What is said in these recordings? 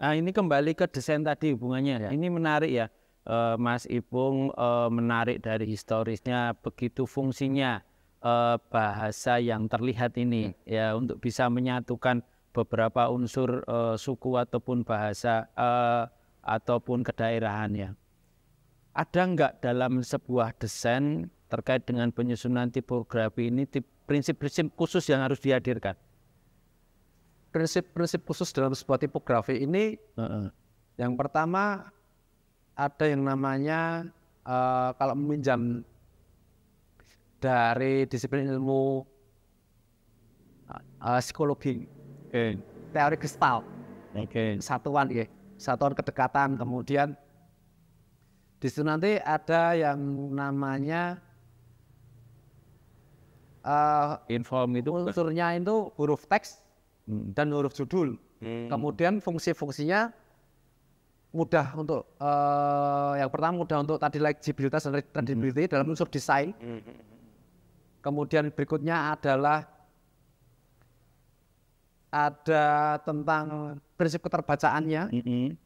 Nah, ini kembali ke desain tadi hubungannya. Ini menarik ya, Mas Ipung, menarik dari historisnya, begitu fungsinya bahasa yang terlihat ini ya untuk bisa menyatukan beberapa unsur suku ataupun bahasa ataupun kedaerahan ya. Ada nggak dalam sebuah desain terkait dengan penyusunan tipografi ini prinsip-prinsip khusus yang harus dihadirkan? Prinsip-prinsip khusus dalam sebuah tipografi ini, yang pertama ada yang namanya kalau meminjam dari disiplin ilmu psikologi, teori Gestalt, satuan kedekatan. Kemudian di situ nanti ada yang namanya Inform itu unsurnya itu huruf teks dan huruf judul. Kemudian fungsi-fungsinya mudah untuk yang pertama mudah untuk tadi legibilitas dan readability dalam unsur desain. Kemudian berikutnya adalah ada tentang prinsip keterbacaannya,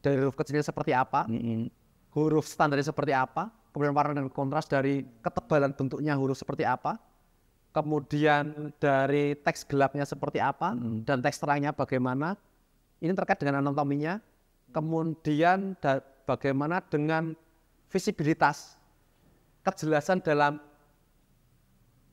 dari huruf kecilnya seperti apa, huruf standarnya seperti apa, kemudian warna dan kontras dari ketebalan bentuknya huruf seperti apa, kemudian dari teks gelapnya seperti apa, dan teks terangnya bagaimana. Ini terkait dengan anatominya. Kemudian bagaimana dengan visibilitas, kejelasan dalam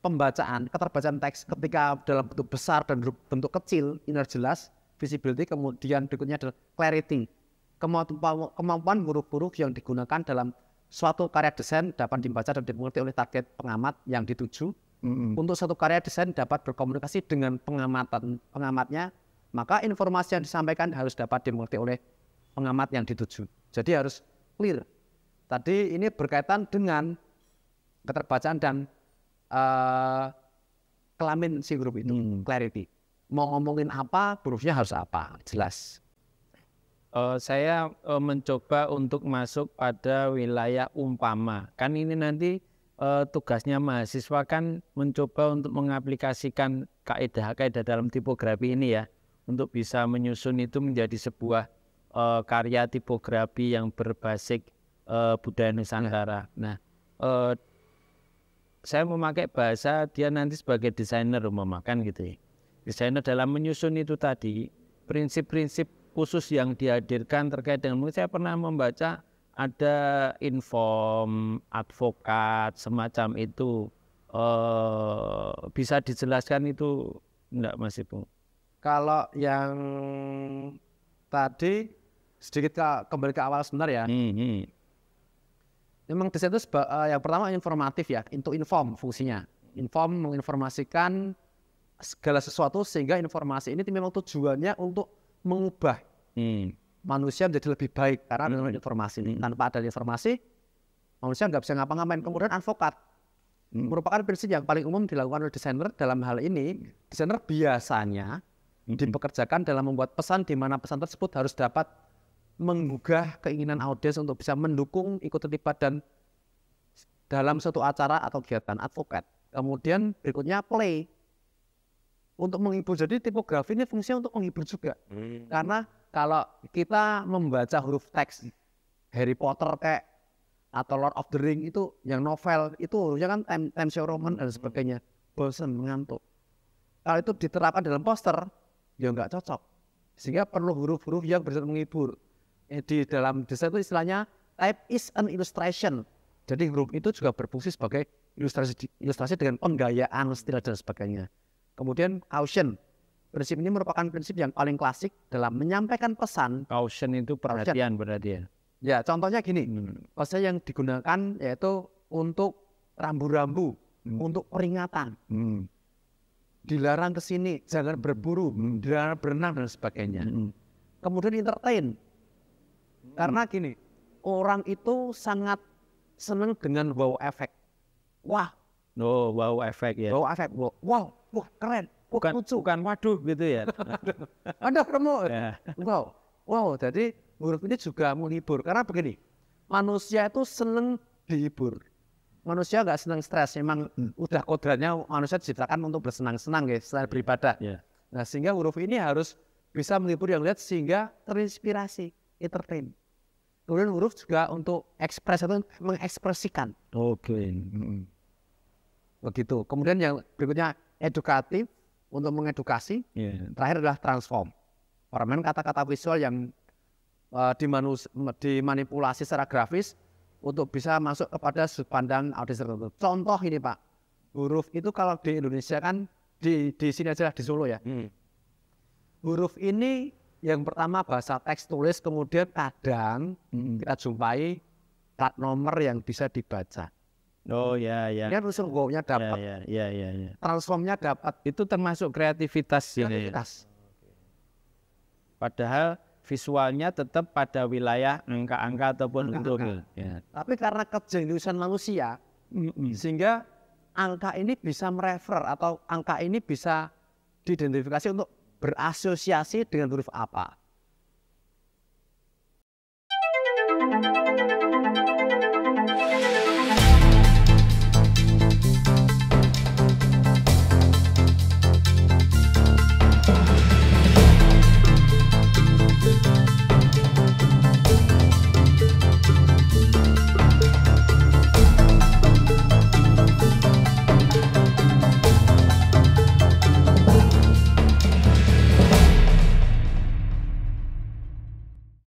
pembacaan, keterbacaan teks ketika dalam bentuk besar dan bentuk kecil, ini harus jelas, visibility. Kemudian berikutnya adalah clarity, kemampuan huruf-huruf yang digunakan dalam suatu karya desain dapat dibaca dan dimengerti oleh target pengamat yang dituju. Untuk satu karya desain dapat berkomunikasi dengan pengamatnya, maka informasi yang disampaikan harus dapat dimengerti oleh pengamat yang dituju. Jadi harus clear. Tadi ini berkaitan dengan keterbacaan dan kelamin si huruf itu, clarity. Mau ngomongin apa, hurufnya harus apa, jelas. Saya mencoba untuk masuk pada wilayah umpama. Kan ini nanti tugasnya mahasiswa kan mencoba untuk mengaplikasikan kaidah-kaidah dalam tipografi ini ya, untuk bisa menyusun itu menjadi sebuah karya tipografi yang berbasis budaya Nusantara. Nah, saya memakai bahasa dia nanti sebagai desainer kan gitu ya. Desainer dalam menyusun itu tadi, prinsip-prinsip khusus yang dihadirkan terkait dengan, saya pernah membaca ada inform, advokat, semacam itu. Bisa dijelaskan itu enggak Mas Ipung? Kalau yang tadi sedikit kembali ke awal sebentar ya. Memang desain itu yang pertama informatif ya, untuk inform fungsinya. Inform menginformasikan segala sesuatu sehingga informasi ini memang tujuannya untuk mengubah manusia menjadi lebih baik karena dengan informasi ini. Tanpa ada informasi, manusia nggak bisa ngapa-ngapain. Kemudian advokat merupakan prinsip yang paling umum dilakukan oleh desainer dalam hal ini. Desainer biasanya dipekerjakan dalam membuat pesan di mana pesan tersebut harus dapat menggugah keinginan audiens untuk bisa mendukung, ikut terlibat dan dalam suatu acara atau kegiatan. Advokat. Kemudian berikutnya play, untuk menghibur. Jadi tipografi ini fungsinya untuk menghibur juga. Karena kalau kita membaca huruf teks Harry Potter kayak atau Lord of the Ring itu yang novel itu hurufnya kan Times New Roman dan sebagainya, bosan, mengantuk. Kalau itu diterapkan dalam poster ya nggak cocok, sehingga perlu huruf-huruf yang bersifat menghibur. Di dalam desain itu istilahnya type is an illustration. Jadi huruf itu juga berfungsi sebagai ilustrasi dengan penggayaan, style dan sebagainya. Kemudian caution, prinsip ini merupakan prinsip yang paling klasik dalam menyampaikan pesan. Caution itu perhatian berarti ya? Ya, contohnya gini, bahasa yang digunakan yaitu untuk rambu-rambu, untuk peringatan, dilarang ke sini, jangan berburu, dilarang berenang dan sebagainya. Kemudian entertain, karena gini, orang itu sangat senang dengan wow effect. Wah, wow effect ya. Wow effect, wow, keren, lucu, bukan waduh gitu ya. Ada kamu, wow, jadi huruf ini juga menghibur. Karena begini, manusia itu senang dihibur. Manusia nggak senang stres, memang udah kodratnya manusia diciptakan untuk bersenang-senang ya, selain beribadah. Nah, sehingga huruf ini harus bisa menghibur yang lihat sehingga terinspirasi, entertain. Kemudian huruf juga untuk ekspres atau mengekspresikan. Oke. Begitu. Kemudian yang berikutnya edukatif untuk mengedukasi. Terakhir adalah transform. Permainan kata-kata visual yang dimanipulasi secara grafis untuk bisa masuk kepada sudut pandang audiens tertentu. Contoh ini Pak, huruf itu kalau di Indonesia kan di sini aja di Solo ya. Huruf ini yang pertama bahasa teks tulis, kemudian kadang kita jumpai plat nomor yang bisa dibaca. Oh ya. Ini kan unsur go-nya dapat, Ya. transformnya dapat. Itu termasuk kreativitas. Kreativitas. Padahal visualnya tetap pada wilayah angka-angka ataupun bentuk. Ya. Tapi karena kejeniusan manusia, sehingga angka ini bisa merefer atau angka ini bisa diidentifikasi untuk berasosiasi dengan huruf apa.